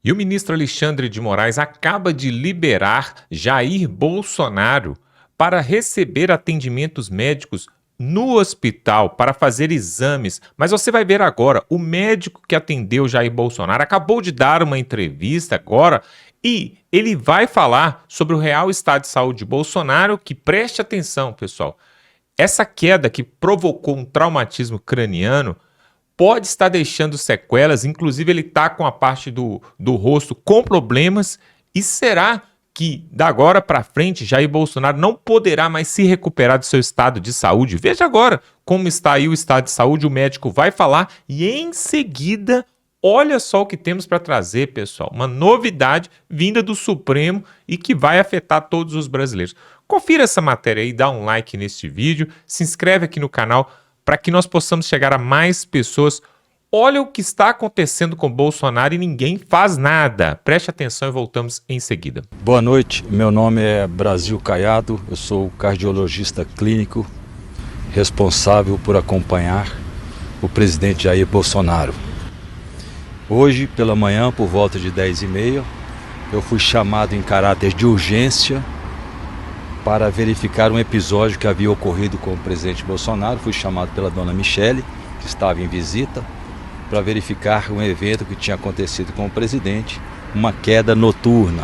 E o ministro Alexandre de Moraes acaba de liberar Jair Bolsonaro para receber atendimentos médicos no hospital para fazer exames. Mas você vai ver agora, o médico que atendeu Jair Bolsonaro acabou de dar uma entrevista agora e ele vai falar sobre o real estado de saúde de Bolsonaro, que preste atenção, pessoal. Essa queda que provocou um traumatismo craniano pode estar deixando sequelas, inclusive ele está com a parte do rosto com problemas, e será que da agora para frente Jair Bolsonaro não poderá mais se recuperar do seu estado de saúde? Veja agora como está aí o estado de saúde, o médico vai falar e em seguida, olha só o que temos para trazer, pessoal, uma novidade vinda do Supremo e que vai afetar todos os brasileiros. Confira essa matéria aí, dá um like neste vídeo, se inscreve aqui no canal, para que nós possamos chegar a mais pessoas. Olha o que está acontecendo com Bolsonaro e ninguém faz nada. Preste atenção e voltamos em seguida. Boa noite, meu nome é Brasil Caiado, eu sou cardiologista clínico responsável por acompanhar o presidente Jair Bolsonaro. Hoje pela manhã, por volta de 10h30, eu fui chamado em caráter de urgência para verificar um episódio que havia ocorrido com o presidente Bolsonaro. Fui chamado pela dona Michele, que estava em visita, para verificar um evento que tinha acontecido com o presidente, uma queda noturna,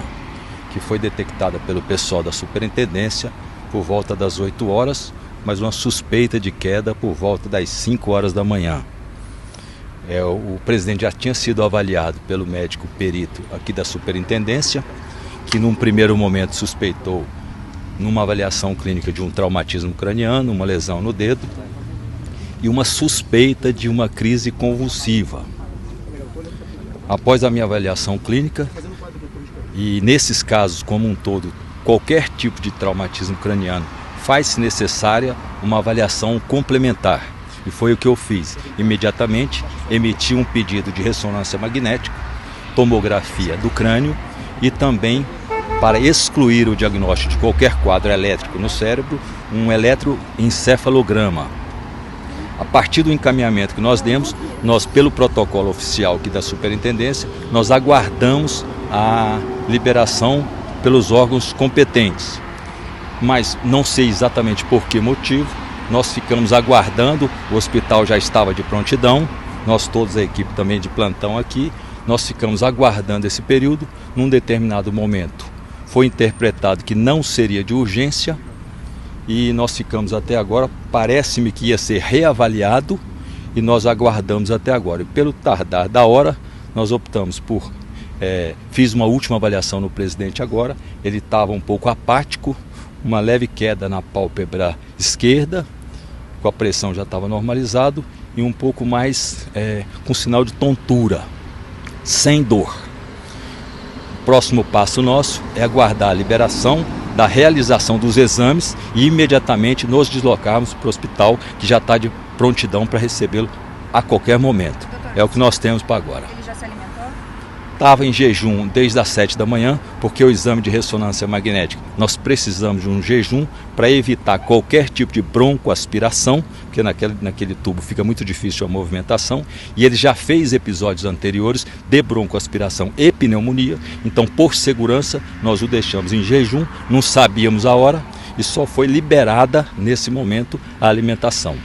que foi detectada pelo pessoal da superintendência por volta das 8 horas, mas uma suspeita de queda por volta das 5 horas da manhã. O presidente já tinha sido avaliado pelo médico perito aqui da superintendência, que num primeiro momento suspeitou numa avaliação clínica de um traumatismo craniano, uma lesão no dedo e uma suspeita de uma crise convulsiva. Após a minha avaliação clínica, e nesses casos como um todo, qualquer tipo de traumatismo craniano, faz-se necessária uma avaliação complementar. E foi o que eu fiz. Imediatamente emiti um pedido de ressonância magnética, tomografia do crânio e também, para excluir o diagnóstico de qualquer quadro elétrico no cérebro, um eletroencefalograma. A partir do encaminhamento que nós demos, nós, pelo protocolo oficial aqui da superintendência, nós aguardamos a liberação pelos órgãos competentes. Mas não sei exatamente por que motivo, nós ficamos aguardando, o hospital já estava de prontidão, nós todos, a equipe também de plantão aqui, nós ficamos aguardando esse período. Num determinado momento foi interpretado que não seria de urgência e nós ficamos até agora, parece-me que ia ser reavaliado e nós aguardamos até agora. E pelo tardar da hora, nós optamos por, fiz uma última avaliação no presidente agora, ele estava um pouco apático, uma leve queda na pálpebra esquerda, com a pressão já estava normalizado e um pouco mais com sinal de tontura, sem dor. O próximo passo nosso é aguardar a liberação da realização dos exames e imediatamente nos deslocarmos para o hospital, que já está de prontidão para recebê-lo a qualquer momento. Doutor, é o que nós temos para agora. Ele já se alimentou? Estava em jejum desde as 7 da manhã, porque o exame de ressonância magnética, nós precisamos de um jejum para evitar qualquer tipo de broncoaspiração, porque naquele tubo fica muito difícil a movimentação, e ele já fez episódios anteriores de broncoaspiração e pneumonia, então por segurança nós o deixamos em jejum, não sabíamos a hora e só foi liberada nesse momento a alimentação.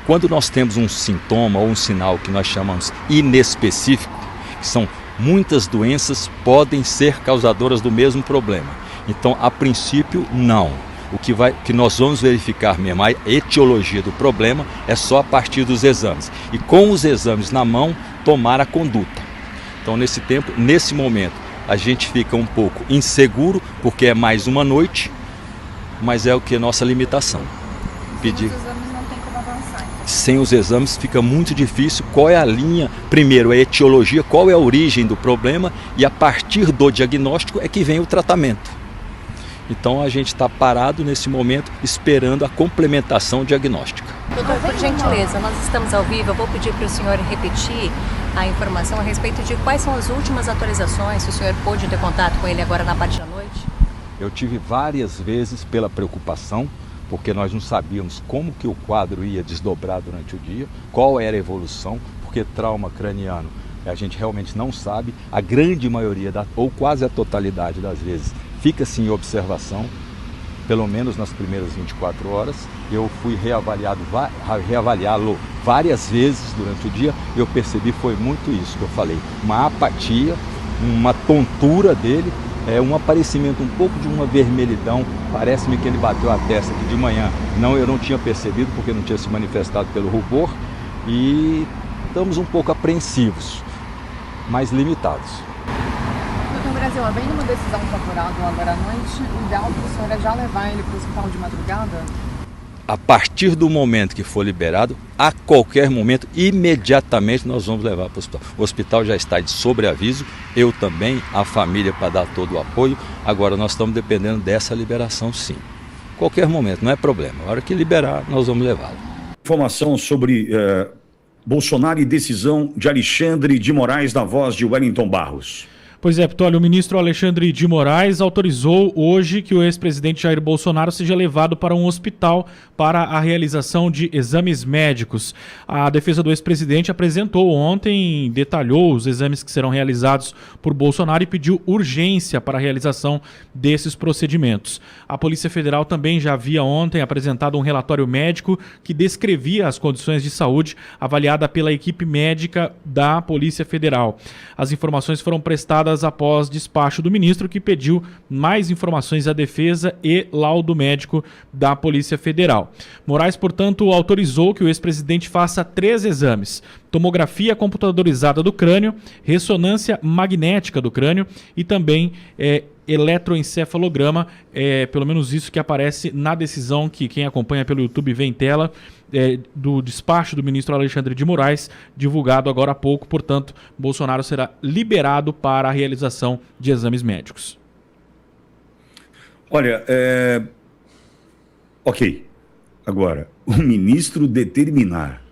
Quando nós temos um sintoma ou um sinal que nós chamamos inespecífico, que são muitas doenças podem ser causadoras do mesmo problema. Então, a princípio, não. O que nós vamos verificar mesmo, a etiologia do problema, é só a partir dos exames. E com os exames na mão, tomar a conduta. Então, nesse momento, a gente fica um pouco inseguro, porque é mais uma noite, mas é o que é nossa limitação. Pedir. Sem os exames fica muito difícil. Qual é a linha? Primeiro, a etiologia, qual é a origem do problema, e a partir do diagnóstico é que vem o tratamento. Então a gente está parado nesse momento esperando a complementação diagnóstica. Doutor, por gentileza, nós estamos ao vivo, eu vou pedir para o senhor repetir a informação a respeito de quais são as últimas atualizações, se o senhor pôde ter contato com ele agora na parte da noite. Eu tive várias vezes, pela preocupação, porque nós não sabíamos como que o quadro ia desdobrar durante o dia, qual era a evolução, porque trauma craniano a gente realmente não sabe, a grande maioria, ou quase a totalidade das vezes, fica assim em observação, pelo menos nas primeiras 24 horas. Eu fui reavaliá-lo várias vezes durante o dia, eu percebi foi muito isso que eu falei, uma apatia, uma tontura dele, um aparecimento um pouco de uma vermelhidão, parece-me que ele bateu a testa aqui de manhã, eu não tinha percebido porque não tinha se manifestado pelo rubor, e estamos um pouco apreensivos, mas limitados. Doutor Brasil, havendo uma decisão favorável agora à noite, o ideal para o senhor é já levar ele para o hospital de madrugada? A partir do momento que for liberado, a qualquer momento, imediatamente nós vamos levar para o hospital. O hospital já está de sobreaviso, eu também, a família para dar todo o apoio. Agora nós estamos dependendo dessa liberação sim. Qualquer momento, não é problema. A hora que liberar, nós vamos levá-lo. Informação sobre Bolsonaro e decisão de Alexandre de Moraes na voz de Wellington Barros. Pois é, Pitoli, o ministro Alexandre de Moraes autorizou hoje que o ex-presidente Jair Bolsonaro seja levado para um hospital para a realização de exames médicos. A defesa do ex-presidente apresentou ontem, detalhou os exames que serão realizados por Bolsonaro e pediu urgência para a realização desses procedimentos. A Polícia Federal também já havia ontem apresentado um relatório médico que descrevia as condições de saúde avaliada pela equipe médica da Polícia Federal. As informações foram prestadas após despacho do ministro, que pediu mais informações à defesa e laudo médico da Polícia Federal. Moraes, portanto, autorizou que o ex-presidente faça 3 exames: tomografia computadorizada do crânio, ressonância magnética do crânio e também eletroencefalograma, pelo menos isso que aparece na decisão que quem acompanha pelo YouTube vê em tela, do despacho do ministro Alexandre de Moraes, divulgado agora há pouco. Portanto, Bolsonaro será liberado para a realização de exames médicos. Olha, ok. Agora, o ministro determinar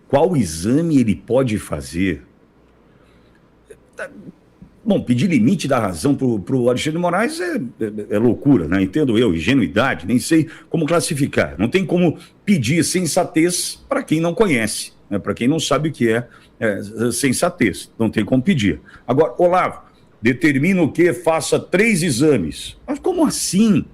qual exame ele pode fazer. Bom, pedir limite da razão para o Alexandre de Moraes é loucura, né? Entendo eu, ingenuidade, nem sei como classificar. Não tem como pedir sensatez para quem não conhece, né? Para quem não sabe o que é sensatez. Não tem como pedir. Agora, Olavo, determina o que? Faça 3 exames. Mas como assim?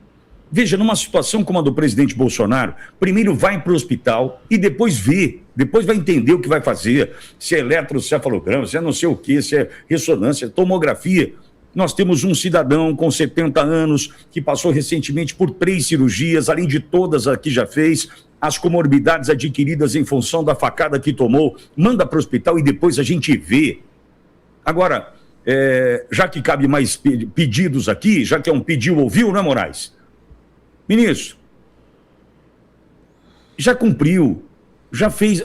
Veja, numa situação como a do presidente Bolsonaro, primeiro vai para o hospital e depois vê, depois vai entender o que vai fazer, se é eletrocefalograma, se é não sei o que, se é ressonância, tomografia. Nós temos um cidadão com 70 anos que passou recentemente por 3 cirurgias, além de todas as que já fez, as comorbidades adquiridas em função da facada que tomou, manda para o hospital e depois a gente vê. Agora, já que cabe mais pedidos aqui, já que é um pediu ouviu, né, Moraes? Ministro, já cumpriu, já fez,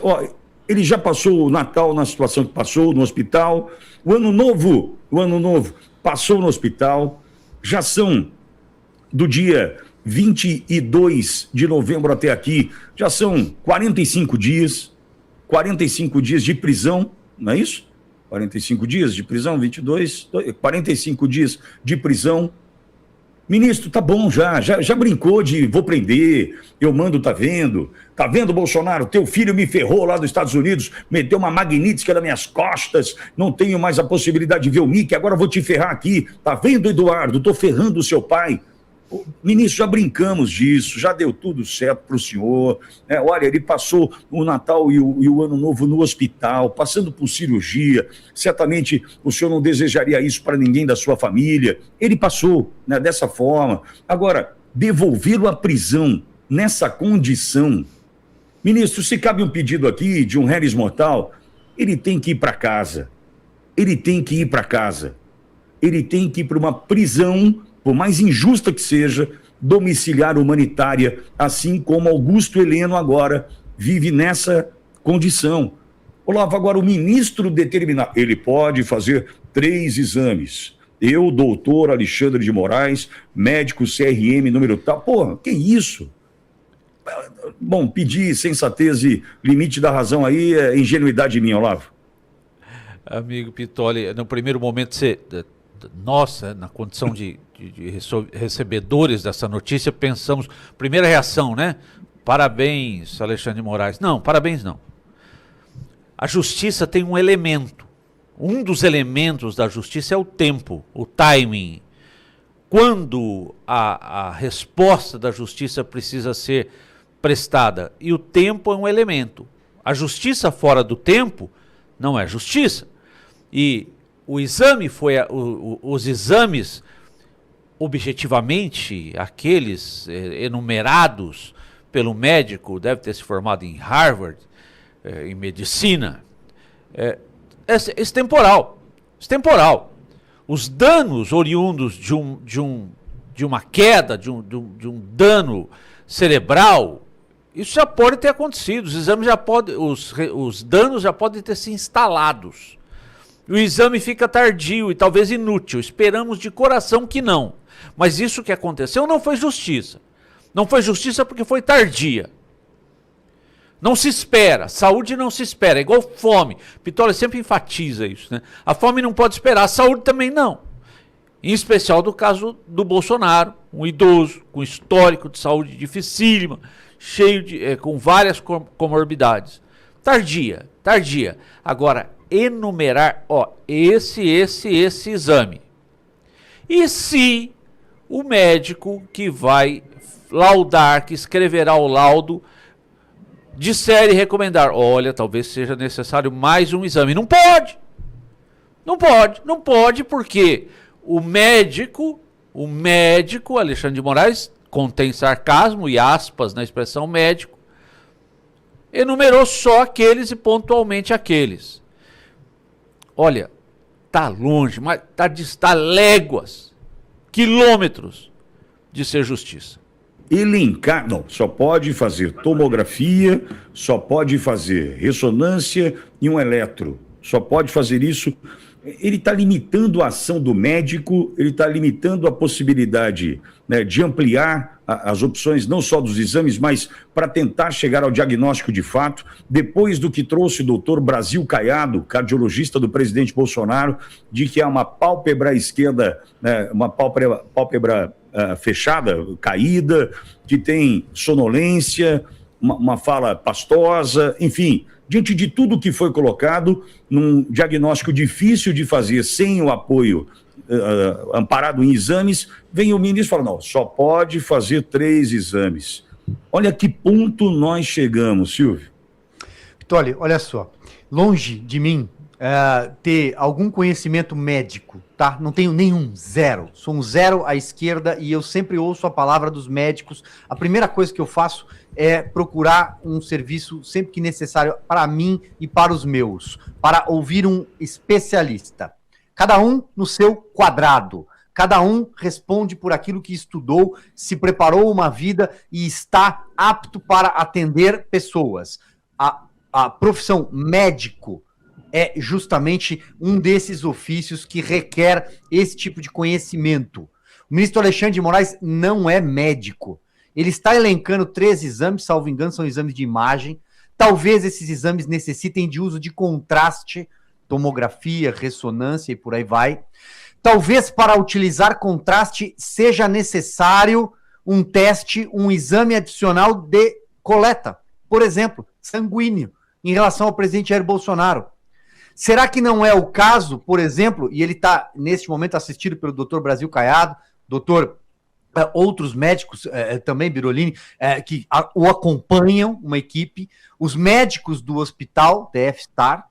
ele já passou o Natal na situação que passou no hospital, o ano novo passou no hospital, já são do dia 22 de novembro até aqui, já são 45 dias de prisão, não é isso? 45 dias de prisão, 45 dias de prisão. Ministro, tá bom já brincou de vou prender, eu mando, tá vendo, Bolsonaro, teu filho me ferrou lá dos Estados Unidos, meteu uma magnítica nas minhas costas, não tenho mais a possibilidade de ver o Mickey, agora vou te ferrar aqui, tá vendo, Eduardo, tô ferrando o seu pai. Ministro, já brincamos disso, já deu tudo certo para o senhor. Olha, ele passou o Natal e o Ano Novo no hospital, passando por cirurgia. Certamente o senhor não desejaria isso para ninguém da sua família. Ele passou, né, dessa forma. Agora, devolvê-lo à prisão nessa condição. Ministro, se cabe um pedido aqui de um réis mortal, ele tem que ir para casa. Ele tem que ir para uma prisão, por mais injusta que seja, domiciliar humanitária, assim como Augusto Heleno agora vive nessa condição. Olavo, agora o ministro determinar, ele pode fazer 3 exames. Eu, doutor Alexandre de Moraes, médico CRM número tal. Porra, que isso? Bom, pedir sensatez e limite da razão aí é ingenuidade minha, Olavo. Amigo Pitoli, no primeiro momento você nossa, na condição de recebedores dessa notícia, pensamos, primeira reação, né? Parabéns, Alexandre de Moraes. Não, parabéns não. A justiça tem um elemento. Um dos elementos da justiça é o tempo, o timing. Quando a resposta da justiça precisa ser prestada. E o tempo é um elemento. A justiça fora do tempo não é justiça. E o exame os exames, objetivamente, aqueles enumerados pelo médico, deve ter se formado em Harvard, em medicina, extemporal. Extemporal. Os danos oriundos de uma queda, de um dano cerebral, isso já pode ter acontecido. Os exames já podem, os danos já podem ter se instalados. O exame fica tardio e talvez inútil. Esperamos de coração que não. Mas isso que aconteceu não foi justiça. Não foi justiça porque foi tardia. Não se espera. Saúde não se espera. É igual fome. Pistola sempre enfatiza isso, né? A fome não pode esperar. A saúde também não. Em especial do caso do Bolsonaro, um idoso com histórico de saúde dificílima, cheio de, com várias comorbidades. Tardia. Agora, enumerar, esse exame. E se o médico que vai laudar, que escreverá o laudo, disser e recomendar, olha, talvez seja necessário mais um exame. Não pode porque o médico Alexandre de Moraes, contém sarcasmo e aspas na expressão médico, enumerou só aqueles e pontualmente aqueles. Olha, tá longe, mas está léguas, quilômetros de ser justiça. Elencar, não, só pode fazer tomografia, só pode fazer ressonância e um eletro. Só pode fazer isso. Ele está limitando a ação do médico, ele está limitando a possibilidade, né, de ampliar as opções, não só dos exames, mas para tentar chegar ao diagnóstico de fato. Depois do que trouxe o doutor Brasil Caiado, cardiologista do presidente Bolsonaro, de que há uma pálpebra esquerda, né, uma pálpebra fechada, caída, que tem sonolência, uma fala pastosa, enfim, diante de tudo que foi colocado, num diagnóstico difícil de fazer sem o apoio amparado em exames, vem o ministro e fala, não, só pode fazer 3 exames. Olha que ponto nós chegamos, Silvio. Vitório, olha só, longe de mim ter algum conhecimento médico, tá? Não tenho nenhum, zero. Sou um zero à esquerda e eu sempre ouço a palavra dos médicos. A primeira coisa que eu faço é procurar um serviço sempre que necessário para mim e para os meus, para ouvir um especialista. Cada um no seu quadrado. Cada um responde por aquilo que estudou, se preparou uma vida e está apto para atender pessoas. A profissão médico é justamente um desses ofícios que requer esse tipo de conhecimento. O ministro Alexandre de Moraes não é médico. Ele está elencando 3 exames, salvo engano, são exames de imagem. Talvez esses exames necessitem de uso de contraste, tomografia, ressonância e por aí vai. Talvez para utilizar contraste seja necessário um teste, um exame adicional de coleta. Por exemplo, sanguíneo, em relação ao presidente Jair Bolsonaro. Será que não é o caso, por exemplo, e ele está, neste momento, assistido pelo doutor Brasil Caiado, outros médicos também, Birolini, que o acompanham, uma equipe, os médicos do hospital DF-Star.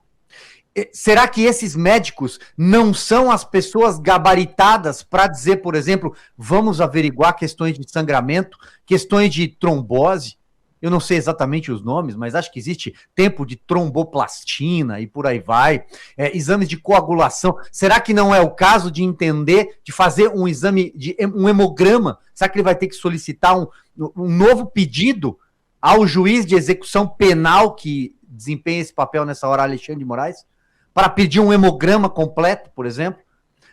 Será que esses médicos não são as pessoas gabaritadas para dizer, por exemplo, vamos averiguar questões de sangramento, questões de trombose? Eu não sei exatamente os nomes, mas acho que existe tempo de tromboplastina e por aí vai. Exames de coagulação. Será que não é o caso de entender, de fazer um exame, um hemograma? Será que ele vai ter que solicitar um novo pedido ao juiz de execução penal que desempenha esse papel nessa hora, Alexandre de Moraes? Para pedir um hemograma completo, por exemplo?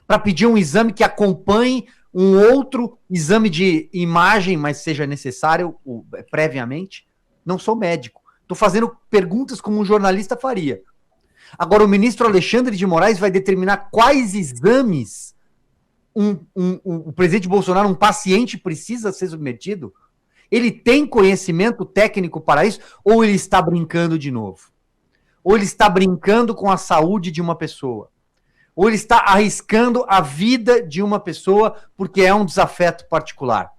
Para pedir um exame que acompanhe um outro exame de imagem, mas seja necessário previamente? Não sou médico. Estou fazendo perguntas como um jornalista faria. Agora, o ministro Alexandre de Moraes vai determinar quais exames o presidente Bolsonaro, um paciente, precisa ser submetido? Ele tem conhecimento técnico para isso? Ou ele está brincando de novo? Ou ele está brincando com a saúde de uma pessoa? Ou ele está arriscando a vida de uma pessoa porque é um desafeto particular?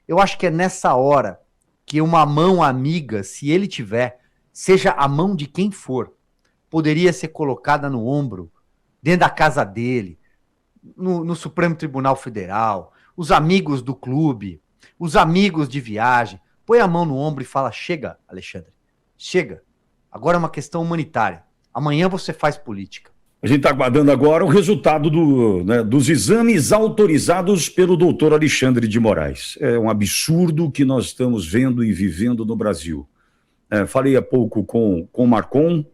Eu acho que é nessa hora que uma mão amiga, se ele tiver, seja a mão de quem for, poderia ser colocada no ombro, dentro da casa dele, no Supremo Tribunal Federal, os amigos do clube, os amigos de viagem. Põe a mão no ombro e fala: chega, Alexandre, chega. Agora é uma questão humanitária. Amanhã você faz política. A gente está aguardando agora o resultado dos exames autorizados pelo doutor Alexandre de Moraes. É um absurdo que nós estamos vendo e vivendo no Brasil. Falei há pouco com o Marcon,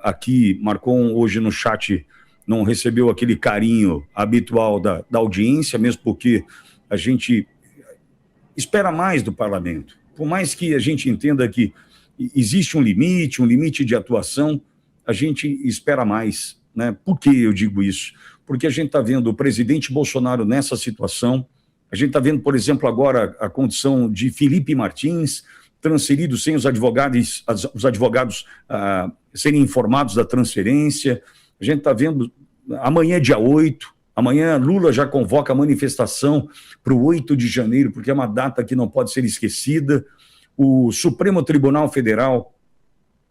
aqui, Marcon hoje no chat não recebeu aquele carinho habitual da audiência, mesmo porque a gente espera mais do parlamento. Por mais que a gente entenda que existe um limite de atuação, a gente espera mais, né? Por que eu digo isso? Porque a gente está vendo o presidente Bolsonaro nessa situação, a gente está vendo, por exemplo, agora a condição de Felipe Martins, transferido sem os advogados serem informados da transferência. A gente está vendo, amanhã é dia 8, amanhã Lula já convoca a manifestação para o 8 de janeiro, porque é uma data que não pode ser esquecida. O Supremo Tribunal Federal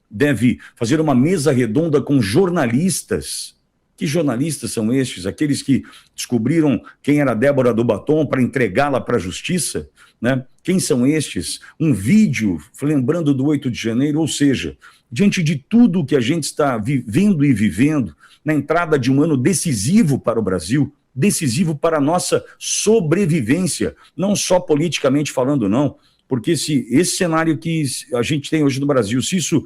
deve fazer uma mesa redonda com jornalistas. Que jornalistas são estes? Aqueles que descobriram quem era Débora do Batom para entregá-la para a justiça, né? Quem são estes? Um vídeo lembrando do 8 de janeiro, ou seja, diante de tudo que a gente está vivendo e vivendo, na entrada de um ano decisivo para o Brasil, decisivo para a nossa sobrevivência, não só politicamente falando, não, porque se esse cenário que a gente tem hoje no Brasil, se isso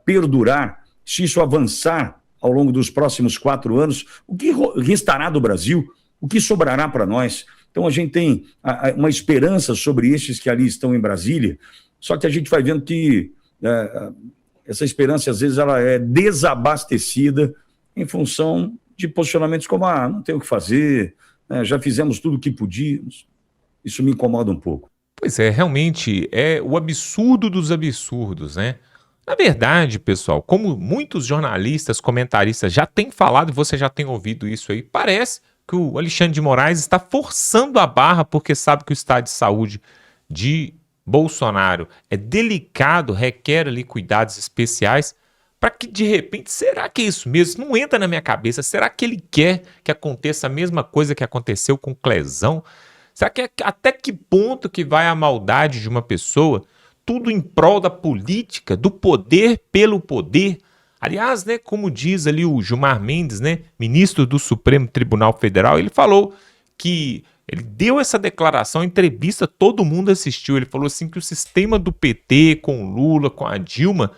perdurar, se isso avançar ao longo dos próximos 4 anos, o que restará do Brasil? O que sobrará para nós? Então a gente tem uma esperança sobre estes que ali estão em Brasília, só que a gente vai vendo que essa esperança, às vezes, ela é desabastecida em função de posicionamentos como, não tem o que fazer, já fizemos tudo o que podíamos. Isso me incomoda um pouco. Pois é, realmente é o absurdo dos absurdos, né? Na verdade, pessoal, como muitos jornalistas, comentaristas já têm falado, e você já tem ouvido isso aí, parece que o Alexandre de Moraes está forçando a barra porque sabe que o estado de saúde de Bolsonaro é delicado, requer ali cuidados especiais, para que de repente, será que é isso mesmo? Não entra na minha cabeça. Será que ele quer que aconteça a mesma coisa que aconteceu com o Clezão? Será que até que ponto que vai a maldade de uma pessoa? Tudo em prol da política, do poder pelo poder. Aliás, né, como diz ali o Gilmar Mendes, né, ministro do Supremo Tribunal Federal, ele falou que ele deu essa declaração, entrevista, todo mundo assistiu. Ele falou assim que o sistema do PT com o Lula, com a Dilma,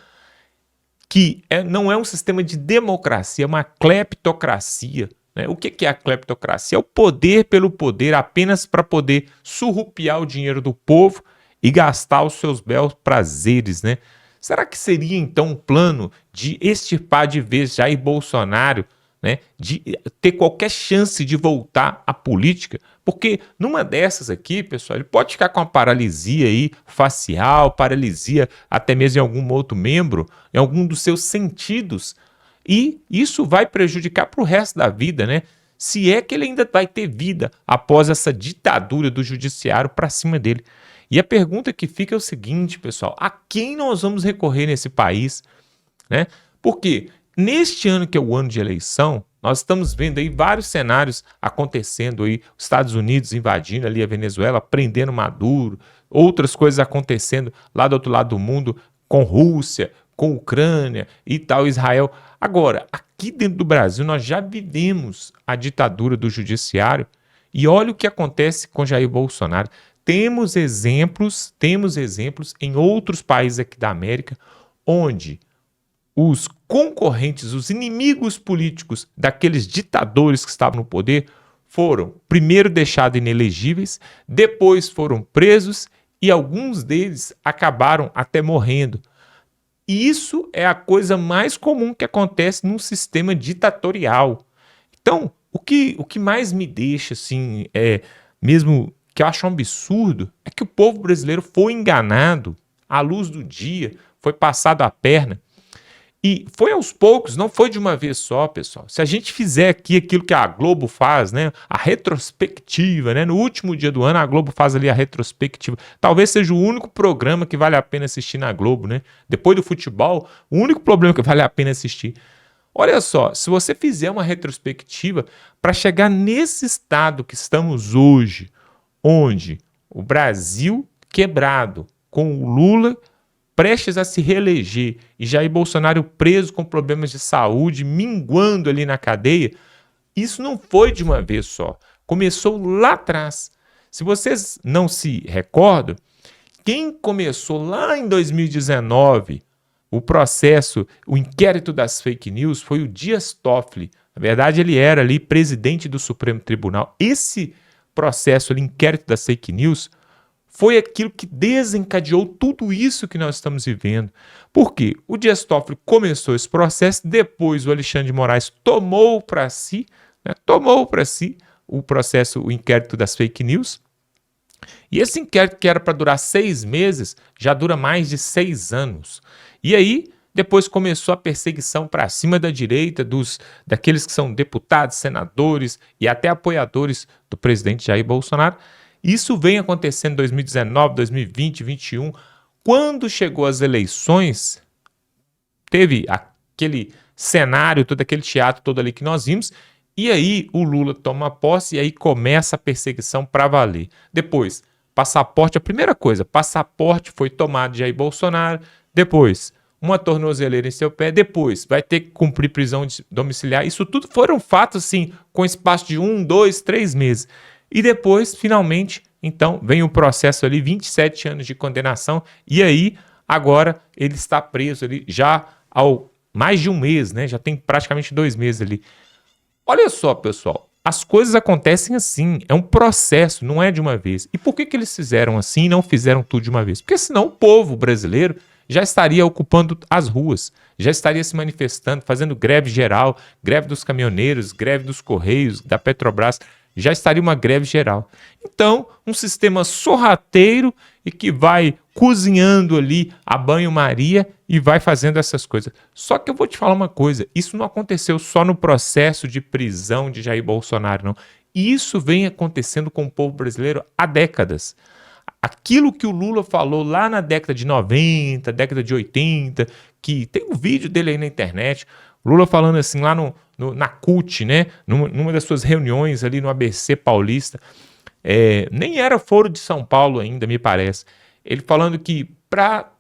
que não é um sistema de democracia, é uma cleptocracia. Né? O que é a cleptocracia? É o poder pelo poder, apenas para poder surrupiar o dinheiro do povo e gastar os seus belos prazeres, né? Será que seria então um plano de extirpar de vez Jair Bolsonaro, né? De ter qualquer chance de voltar à política? Porque numa dessas aqui, pessoal, ele pode ficar com uma paralisia aí facial, paralisia até mesmo em algum outro membro, em algum dos seus sentidos, e isso vai prejudicar para o resto da vida, né? Se é que ele ainda vai ter vida após essa ditadura do judiciário para cima dele. E a pergunta que fica é o seguinte, pessoal: a quem nós vamos recorrer nesse país? Né? Porque neste ano, que é o ano de eleição, nós estamos vendo aí vários cenários acontecendo aí, os Estados Unidos invadindo ali a Venezuela, prendendo Maduro, outras coisas acontecendo lá do outro lado do mundo, com Rússia, com Ucrânia e tal, Israel. Agora, aqui dentro do Brasil, nós já vivemos a ditadura do judiciário e olha o que acontece com Jair Bolsonaro. Temos exemplos em outros países aqui da América, onde os concorrentes, os inimigos políticos daqueles ditadores que estavam no poder foram primeiro deixados inelegíveis, depois foram presos e alguns deles acabaram até morrendo. E isso é a coisa mais comum que acontece num sistema ditatorial. Então, o que mais me deixa, assim, mesmo que eu acho um absurdo, é que o povo brasileiro foi enganado à luz do dia, foi passado a perna. E foi aos poucos, não foi de uma vez só, pessoal. Se a gente fizer aqui aquilo que a Globo faz, né, a retrospectiva, né, no último dia do ano a Globo faz ali a retrospectiva. Talvez seja o único programa que vale a pena assistir na Globo, né? Depois do futebol, o único problema que vale a pena assistir. Olha só, se você fizer uma retrospectiva para chegar nesse estado que estamos hoje, onde o Brasil quebrado, com o Lula prestes a se reeleger e Jair Bolsonaro preso com problemas de saúde, minguando ali na cadeia, isso não foi de uma vez só. Começou lá atrás. Se vocês não se recordam, quem começou lá em 2019 o processo, o inquérito das fake news foi o Dias Toffoli. Na verdade, ele era ali presidente do Supremo Tribunal. Esse processo, o inquérito das fake news, foi aquilo que desencadeou tudo isso que nós estamos vivendo. Por quê? O Dias Toffoli começou esse processo, depois o Alexandre de Moraes tomou para si o processo, o inquérito das fake news. E esse inquérito, que era para durar 6 meses, já dura mais de 6 anos. E aí, depois começou a perseguição para cima da direita, daqueles que são deputados, senadores e até apoiadores do presidente Jair Bolsonaro. Isso vem acontecendo em 2019, 2020, 2021. Quando chegou as eleições, teve aquele cenário, todo aquele teatro todo ali que nós vimos, e aí o Lula toma posse e aí começa a perseguição para valer. Depois, passaporte, a primeira coisa, passaporte foi tomado de Jair Bolsonaro, depois uma tornozeleira em seu pé, depois vai ter que cumprir prisão domiciliar. Isso tudo foram fatos assim, com espaço de 1, 2, 3 meses. E depois, finalmente, então, vem o processo ali, 27 anos de condenação, e aí, agora, ele está preso ali já há mais de um mês, né? Já tem praticamente 2 meses ali. Olha só, pessoal, as coisas acontecem assim, é um processo, não é de uma vez. E por que eles fizeram assim e não fizeram tudo de uma vez? Porque senão o povo brasileiro já estaria ocupando as ruas, já estaria se manifestando, fazendo greve geral, greve dos caminhoneiros, greve dos Correios, da Petrobras, já estaria uma greve geral. Então, um sistema sorrateiro e que vai cozinhando ali a banho-maria e vai fazendo essas coisas. Só que eu vou te falar uma coisa, isso não aconteceu só no processo de prisão de Jair Bolsonaro, não. Isso vem acontecendo com o povo brasileiro há décadas. Aquilo que o Lula falou lá na década de 90, década de 80, que tem um vídeo dele aí na internet, Lula falando assim lá na CUT, né, numa das suas reuniões ali no ABC Paulista, nem era Foro de São Paulo ainda, me parece, ele falando que para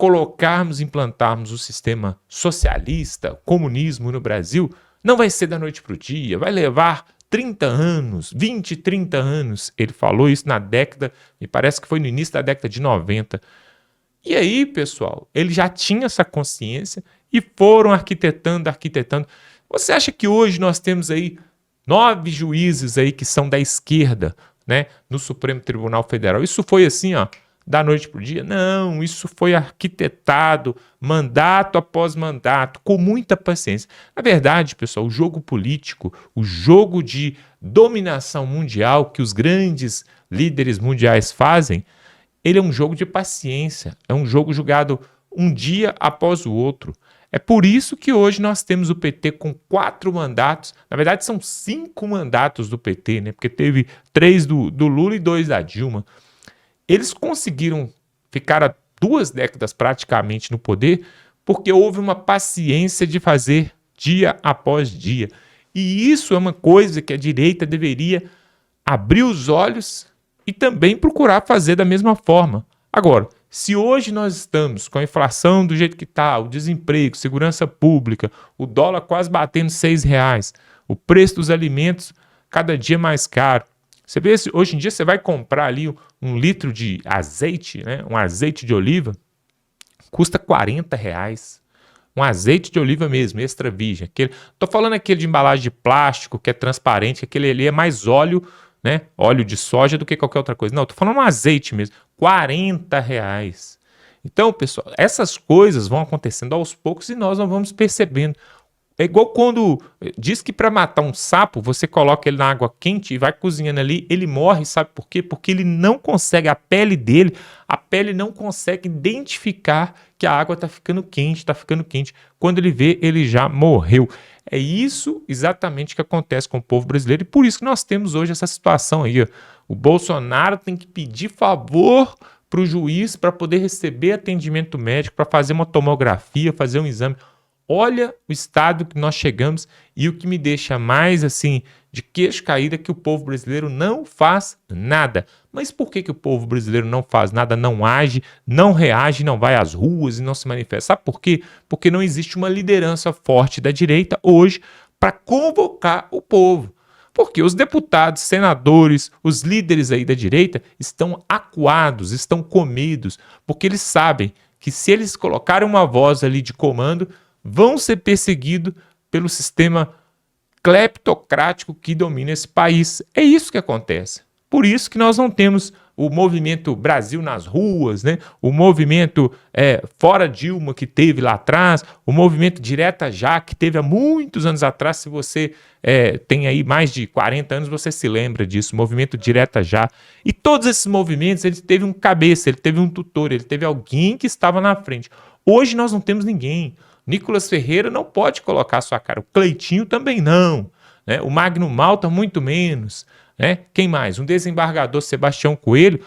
implantarmos o sistema socialista, comunismo no Brasil, não vai ser da noite para o dia, vai levar 30 anos, 20, 30 anos. Ele falou isso na década, me parece que foi no início da década de 90. E aí, pessoal, ele já tinha essa consciência e foram arquitetando. Você acha que hoje nós temos aí 9 juízes aí que são da esquerda, né, no Supremo Tribunal Federal? Isso foi assim, ó, da noite para o dia? Não, isso foi arquitetado, mandato após mandato, com muita paciência. Na verdade, pessoal, o jogo político, o jogo de dominação mundial que os grandes líderes mundiais fazem, ele é um jogo de paciência, é um jogo jogado um dia após o outro. É por isso que hoje nós temos o PT com 4 mandatos, na verdade são 5 mandatos do PT, né? Porque teve 3 do Lula e 2 da Dilma. Eles conseguiram ficar há 2 décadas praticamente no poder porque houve uma paciência de fazer dia após dia. E isso é uma coisa que a direita deveria abrir os olhos e também procurar fazer da mesma forma. Agora, se hoje nós estamos com a inflação do jeito que está, o desemprego, segurança pública, o dólar quase batendo R$6, o preço dos alimentos cada dia mais caro. Você vê, hoje em dia você vai comprar ali 1 litro de azeite, né? Um azeite de oliva, custa R$40. Um azeite de oliva mesmo, extra virgem. Tô falando aquele de embalagem de plástico, que é transparente, aquele ali é mais óleo, né? Óleo de soja do que qualquer outra coisa. Não, tô falando um azeite mesmo, R$40. Então, pessoal, essas coisas vão acontecendo aos poucos e nós não vamos percebendo. É igual quando diz que para matar um sapo, você coloca ele na água quente e vai cozinhando ali, ele morre, sabe por quê? Porque ele não consegue, a pele dele, a pele não consegue identificar que a água está ficando quente, está ficando quente. Quando ele vê, ele já morreu. É isso exatamente que acontece com o povo brasileiro e por isso que nós temos hoje essa situação aí, ó. O Bolsonaro tem que pedir favor para o juiz para poder receber atendimento médico, para fazer uma tomografia, fazer um exame. Olha o estado que nós chegamos e o que me deixa mais assim de queixo caído é que o povo brasileiro não faz nada. Mas por que o povo brasileiro não faz nada, não age, não reage, não vai às ruas e não se manifesta? Sabe por quê? Porque não existe uma liderança forte da direita hoje para convocar o povo. Porque os deputados, senadores, os líderes aí da direita estão acuados, estão comidos, porque eles sabem que se eles colocarem uma voz ali de comando, vão ser perseguidos pelo sistema cleptocrático que domina esse país. É isso que acontece. Por isso que nós não temos o movimento Brasil nas ruas, né? O movimento Fora Dilma que teve lá atrás, o movimento Direta Já que teve há muitos anos atrás. Se você tem aí mais de 40 anos, você se lembra disso, o movimento Direta Já. E todos esses movimentos, ele teve um cabeça, ele teve um tutor, ele teve alguém que estava na frente. Hoje nós não temos ninguém. Nicolas Ferreira não pode colocar sua cara, o Cleitinho também não, né? O Magno Malta muito menos, né? Quem mais? Um desembargador, Sebastião Coelho,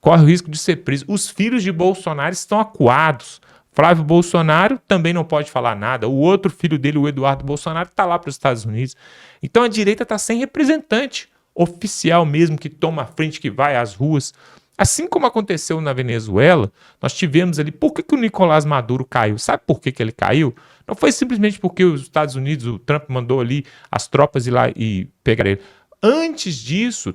corre o risco de ser preso. Os filhos de Bolsonaro estão acuados. Flávio Bolsonaro também não pode falar nada. O outro filho dele, o Eduardo Bolsonaro, está lá para os Estados Unidos. Então a direita está sem representante oficial mesmo que toma a frente, que vai às ruas. Assim como aconteceu na Venezuela, nós tivemos ali... Por que o Nicolás Maduro caiu? Sabe por que ele caiu? Não foi simplesmente porque os Estados Unidos, o Trump mandou ali as tropas ir lá e pegar ele. Antes disso,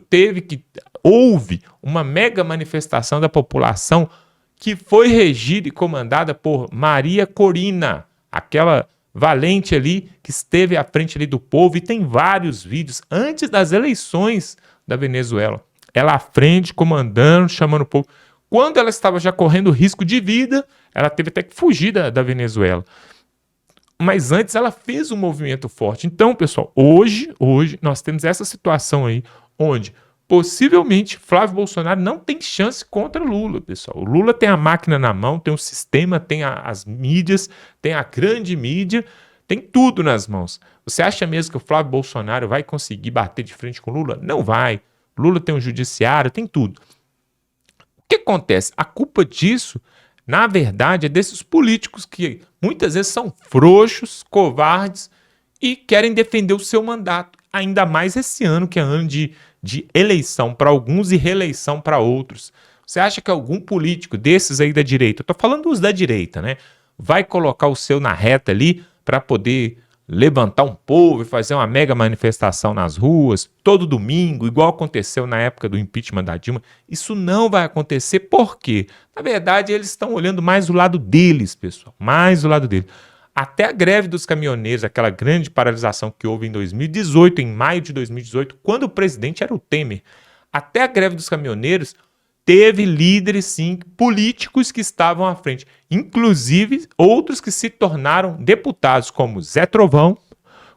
houve uma mega manifestação da população que foi regida e comandada por Maria Corina, aquela valente ali que esteve à frente ali do povo, e tem vários vídeos antes das eleições da Venezuela. Ela à frente, comandando, chamando o povo. Quando ela estava já correndo risco de vida, ela teve até que fugir da Venezuela. Mas antes ela fez um movimento forte. Então, pessoal, hoje nós temos essa situação aí, onde possivelmente Flávio Bolsonaro não tem chance contra Lula, pessoal. O Lula tem a máquina na mão, tem o sistema, tem as mídias, tem a grande mídia, tem tudo nas mãos. Você acha mesmo que o Flávio Bolsonaro vai conseguir bater de frente com o Lula? Não vai. Lula tem um judiciário, tem tudo. O que acontece? A culpa disso, na verdade, é desses políticos que muitas vezes são frouxos, covardes e querem defender o seu mandato. Ainda mais esse ano, que é ano de eleição para alguns e reeleição para outros. Você acha que algum político desses aí da direita, eu tô falando os da direita, né, vai colocar o seu na reta ali para poder levantar um povo e fazer uma mega manifestação nas ruas, todo domingo, igual aconteceu na época do impeachment da Dilma? Isso não vai acontecer, por quê? Na verdade, eles estão olhando mais o lado deles, pessoal, mais o lado deles. Até a greve dos caminhoneiros, aquela grande paralisação que houve em 2018, em maio de 2018, quando o presidente era o Temer, até a greve dos caminhoneiros teve líderes, sim, políticos que estavam à frente. Inclusive, outros que se tornaram deputados, como Zé Trovão,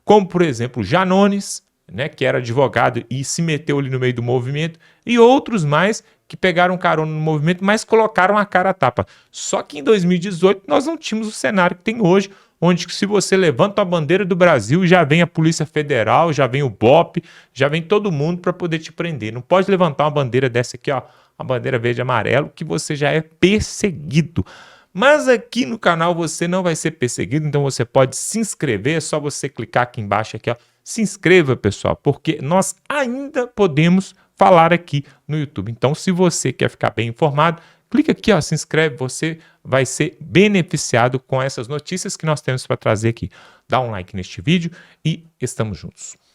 como, por exemplo, Janones, né, que era advogado e se meteu ali no meio do movimento, e outros mais que pegaram carona no movimento, mas colocaram a cara a tapa. Só que em 2018 nós não tínhamos o cenário que tem hoje, onde se você levanta a bandeira do Brasil, já vem a Polícia Federal, já vem o BOP, já vem todo mundo para poder te prender. Não pode levantar uma bandeira dessa aqui, ó, a bandeira verde e amarelo, que você já é perseguido. Mas aqui no canal você não vai ser perseguido, então você pode se inscrever, é só você clicar aqui embaixo, aqui, ó. Se inscreva, pessoal, porque nós ainda podemos falar aqui no YouTube. Então, se você quer ficar bem informado, clica aqui, ó, se inscreve, você vai ser beneficiado com essas notícias que nós temos para trazer aqui. Dá um like neste vídeo e estamos juntos.